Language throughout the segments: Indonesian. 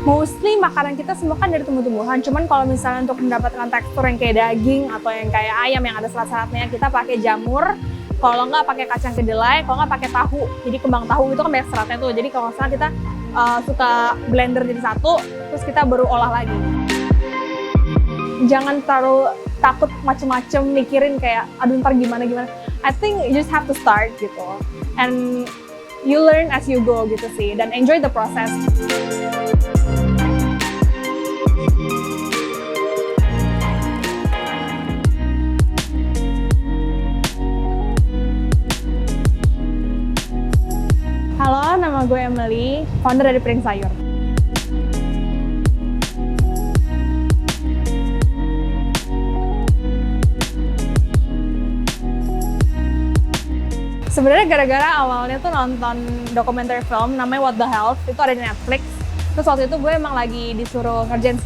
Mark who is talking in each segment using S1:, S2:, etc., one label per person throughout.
S1: Mostly makanan kita semua kan dari tumbuh-tumbuhan, cuman kalau misalnya untuk mendapatkan tekstur yang kayak daging atau yang kayak ayam yang ada serat-seratnya, kita pakai jamur. Kalau nggak pakai kacang kedelai, kalau nggak pakai tahu. Jadi kembang tahu itu kan banyak seratnya tuh. Jadi kalau misalnya kita suka blender jadi satu, terus kita baru olah lagi. Jangan terlalu takut macem-macem mikirin kayak aduh ntar gimana. I think you just have to start gitu. And you learn as you go gitu sih. Dan enjoy the process. Halo, nama gue Emily, founder dari Piring Sayur. Sebenarnya gara-gara awalnya tuh nonton dokumenter film namanya What the Health, itu ada di Netflix. Terus waktu itu gue emang lagi disuruh ngerjain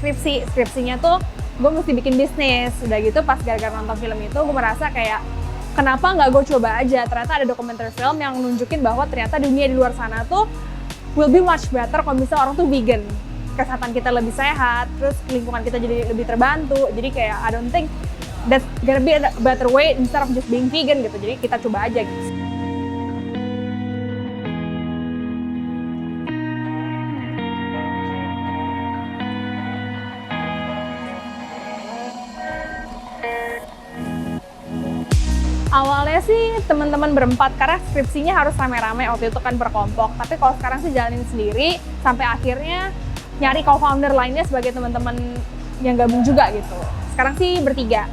S1: skripsinya tuh gue mesti bikin bisnis. Udah gitu pas gara-gara nonton film itu gue merasa kayak kenapa nggak gue coba aja. Ternyata ada dokumenter film yang nunjukin bahwa ternyata dunia di luar sana tuh will be much better kalau misalnya orang tuh vegan. Kesehatan kita lebih sehat, terus lingkungan kita jadi lebih terbantu. Jadi kayak I don't think that's gonna be a better way instead of just being vegan gitu. Jadi kita coba aja gitu. Awalnya sih teman-teman berempat karena skripsinya harus rame-rame waktu itu kan berkelompok. Tapi kalau sekarang sih jalanin sendiri sampai akhirnya nyari co-founder lainnya sebagai teman-teman yang gabung juga gitu. Sekarang sih bertiga.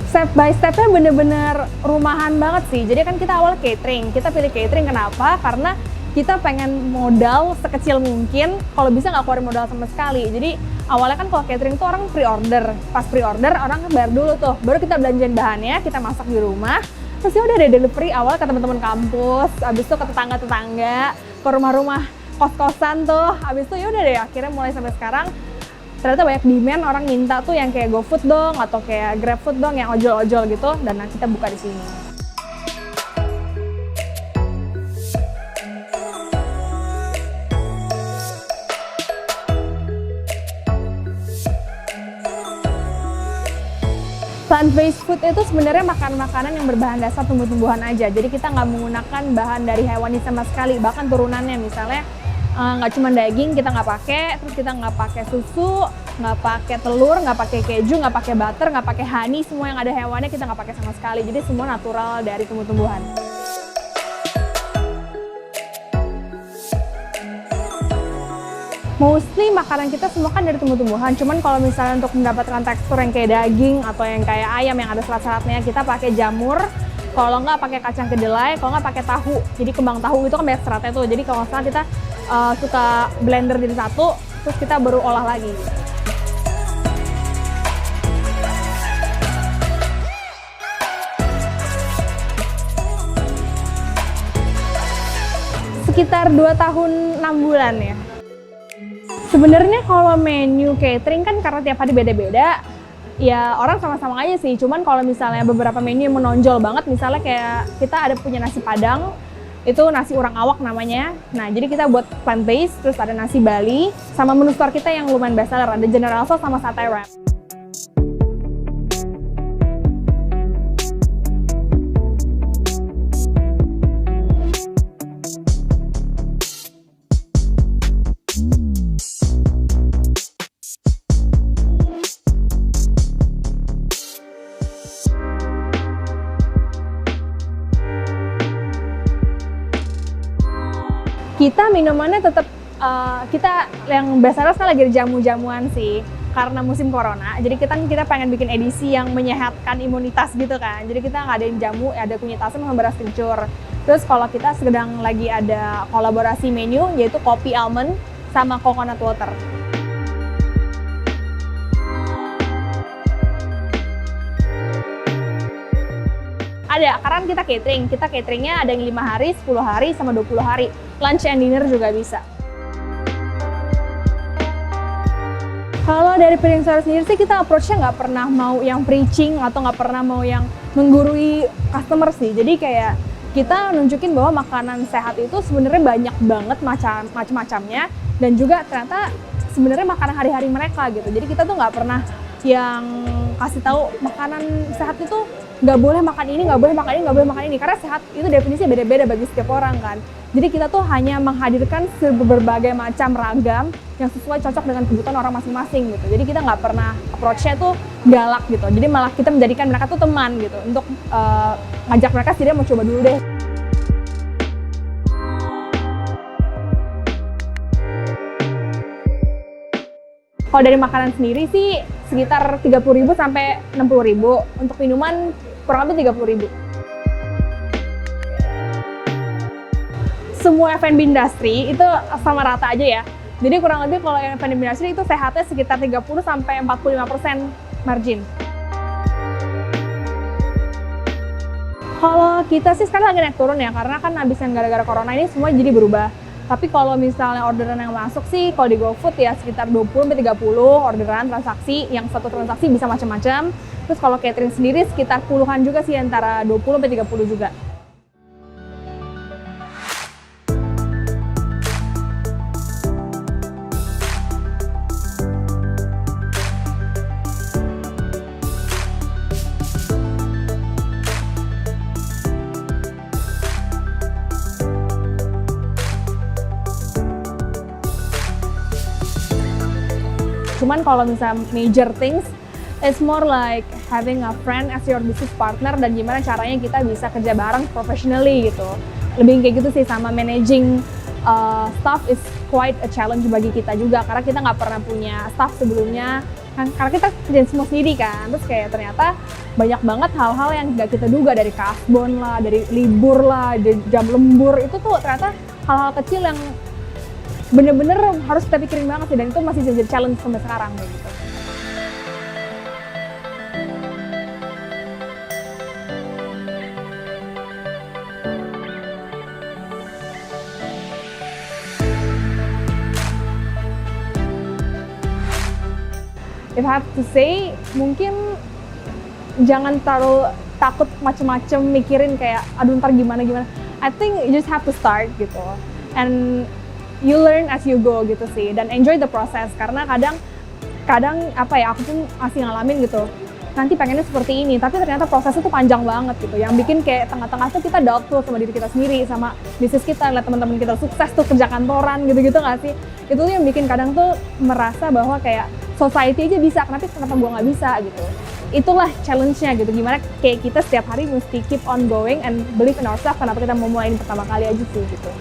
S1: Step by stepnya bener-bener rumahan banget sih. Jadi kan kita awal catering. Kita pilih catering kenapa? Karena kita pengen modal sekecil mungkin. Kalau bisa nggak keluarin modal sama sekali. Jadi awalnya kan kalau catering tuh orang pre-order. Pas pre-order orang bayar dulu tuh. Baru kita belanjain bahannya, kita masak di rumah. Terus ya udah ada delivery awal ke teman-teman kampus. Abis itu ke tetangga-tetangga, ke rumah-rumah kos-kosan tuh. Abis itu ya udah deh akhirnya mulai sampai sekarang. Ternyata banyak demand orang minta tuh yang kayak GoFood dong atau kayak GrabFood dong yang ojol-ojol gitu, dan kita buka di sini. Plant-based food itu sebenarnya makanan yang berbahan dasar tumbuh-tumbuhan aja. Jadi kita nggak menggunakan bahan dari hewani sama sekali, bahkan turunannya misalnya nggak cuma daging kita nggak pakai, terus kita nggak pakai susu, nggak pakai telur, nggak pakai keju, nggak pakai butter, nggak pakai honey, semua yang ada hewannya kita nggak pakai sama sekali. Jadi semua natural dari tumbuh-tumbuhan. Mostly makanan kita semua kan dari tumbuh-tumbuhan, cuman kalau misalnya untuk mendapatkan tekstur yang kayak daging atau yang kayak ayam yang ada serat-seratnya, kita pakai jamur. Kalau nggak pakai kacang kedelai, kalau nggak pakai tahu. Jadi kembang tahu itu kan banyak seratnya tuh. Jadi kalau misalnya kita suka blender jadi satu, terus kita baru olah lagi. Sekitar 2 tahun 6 bulan ya. Sebenarnya kalau menu catering kan karena tiap hari beda-beda, ya orang sama-sama aja sih. Cuman kalau misalnya beberapa menu yang menonjol banget, misalnya kayak kita ada punya nasi Padang, itu nasi urang awak namanya. Nah, jadi kita buat plant-based, terus ada nasi Bali, sama menu store kita yang lumayan bestseller, ada General Tso sama sate wrap. Kita minumannya tetap kita yang biasanya kan lagi jamu-jamuan sih karena musim corona. Jadi kita pengen bikin edisi yang menyehatkan imunitas gitu kan. Jadi kita ngadain jamu, ada kunyit asam sama beras kencur. Terus kalau kita sedang lagi ada kolaborasi menu yaitu kopi almond sama coconut water. Ada, karena kita cateringnya ada yang 5 hari, 10 hari, sama 20 hari. Lunch and dinner juga bisa. Kalau dari piring sore sendiri sih kita approach-nya nggak pernah mau yang preaching atau nggak pernah mau yang menggurui customer sih. Jadi kayak kita nunjukin bahwa makanan sehat itu sebenarnya banyak banget macam-macamnya dan juga ternyata sebenarnya makanan hari-hari mereka gitu. Jadi kita tuh nggak pernah yang kasih tahu makanan sehat itu nggak boleh makan ini, nggak boleh makan ini, nggak boleh makan ini. Karena sehat itu definisinya beda-beda bagi setiap orang kan. Jadi kita tuh hanya menghadirkan berbagai macam ragam yang sesuai cocok dengan kebutuhan orang masing-masing gitu. Jadi kita nggak pernah approach-nya tuh galak gitu. Jadi malah kita menjadikan mereka tuh teman gitu untuk ngajak mereka setidaknya mau coba dulu deh. Kalau dari makanan sendiri sih sekitar 30.000 sampai 60.000. Untuk minuman kurang lebih 30.000. Semua F&B industri itu sama rata aja ya. Jadi kurang lebih kalau yang F&B industri itu sehatnya sekitar 30 sampai 45% margin. Kalau kita sih sekarang lagi naik turun ya, karena kan habis yang gara-gara corona ini semua jadi berubah. Tapi kalau misalnya orderan yang masuk sih, kalau di GoFood ya sekitar 20-30 orderan transaksi, yang satu transaksi bisa macam-macam. Terus kalau catering sendiri sekitar puluhan juga sih, antara 20-30 juga. Cuman kalau misalnya major things, it's more like having a friend as your business partner dan gimana caranya kita bisa kerja bareng professionally gitu. Lebih kayak gitu sih, sama managing staff is quite a challenge bagi kita juga karena kita nggak pernah punya staff sebelumnya kan, karena kita kerjain semua sendiri kan. Terus kayak ternyata banyak banget hal-hal yang nggak kita duga, dari kasbon lah, dari libur lah, dari jam lembur, itu tuh ternyata hal-hal kecil yang bener-bener harus kita pikirin banget sih, dan itu masih jadi challenge sampai sekarang gitu. If I have to say, mungkin jangan terlalu takut macem-macem mikirin kayak aduh ntar gimana. I think you just have to start gitu, and you learn as you go gitu sih, dan enjoy the process. Karena kadang apa ya, aku pun masih ngalamin gitu, nanti pengennya seperti ini, tapi ternyata prosesnya tuh panjang banget gitu, yang bikin kayak tengah-tengah tuh kita doubtful sama diri kita sendiri, sama bisnis kita, lihat teman-teman kita sukses tuh kerja kantoran gitu-gitu nggak sih. Itu tuh yang bikin kadang tuh merasa bahwa kayak society aja bisa, kenapa gua nggak bisa gitu. Itulah challenge-nya gitu, gimana kayak kita setiap hari mesti keep on going and believe in ourselves. Kenapa kita mau mulai ini pertama kali aja sih gitu.